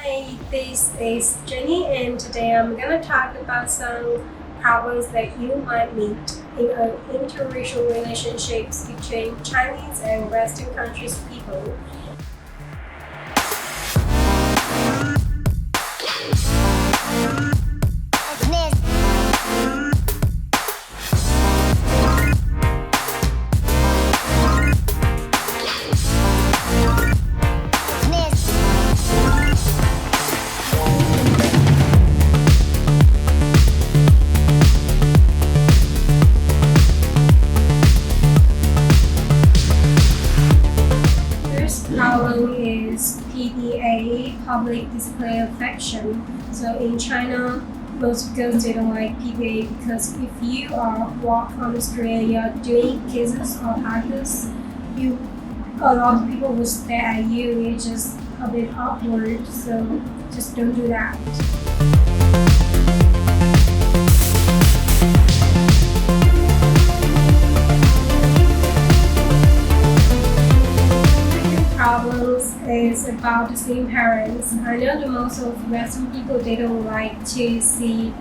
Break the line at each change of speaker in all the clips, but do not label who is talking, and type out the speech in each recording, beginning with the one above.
Hi, this is Jenny, and today I'm gonna talk about some problems that you might meet in interracial relationships between Chinese and Western countries people. First problem is PDA, public display of affection. So in China, most girls they don't like PDA because if you walk on the street, you're doing kisses or hugs, you a lot of people will stare at you. It's just a bit awkward. So just don't do that. Problems is about the same parents. I know that most of Western people they don't like to see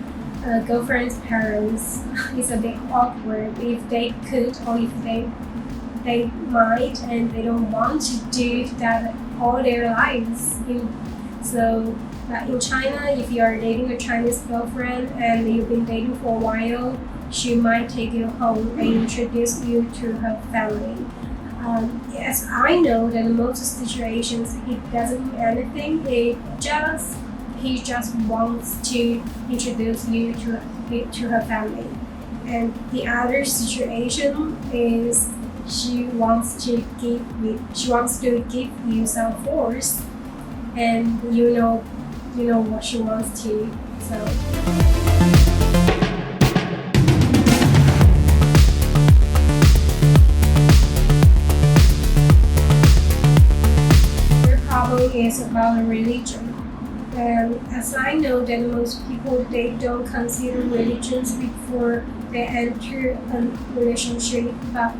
girlfriend's parents. It's a bit awkward if they could or if they might and they don't want to do that all their lives. So in China, if you are dating a Chinese girlfriend and you've been dating for a while, she might take you home and introduce you to her family. Yes, I know that in most situations it doesn't mean anything. He just wants to introduce you to her family. And the other situation is she wants to give you some force, and you know what she wants to. So. Is about religion. As I know that most people they don't consider religions before they enter a relationship, but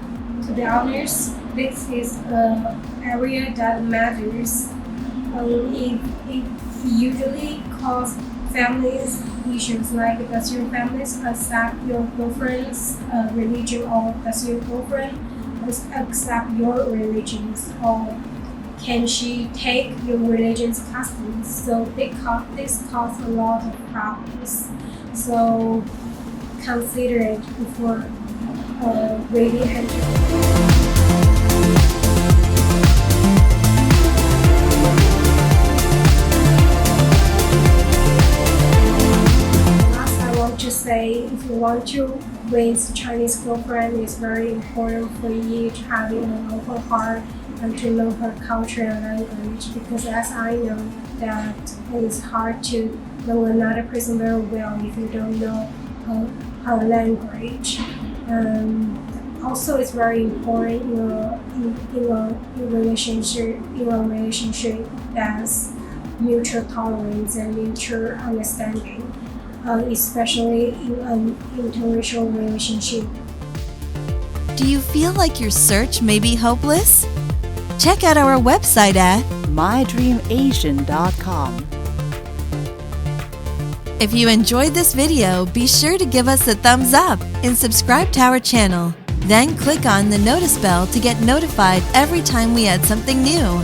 to be honest, this is an area that matters. It usually cause families issues like does your families accept your girlfriend's religion or does your girlfriend accept your religions or can she take your religion's customs? So this causes a lot of problems. So consider it before really entering. Last, I want to say, if you want to raise Chinese girlfriend, it's very important for you to have an open heart and to know her culture and language, because as I know that it is hard to know another person very well if you don't know her language. Also, it's very important in a relationship that's mutual tolerance and mutual understanding, especially in an interracial relationship.
Do you feel like your search may be hopeless? Check out our website at
mydreamasian.com.
If you enjoyed this video, be sure to give us a thumbs up and subscribe to our channel. Then click on the notice bell to get notified every time we add something new.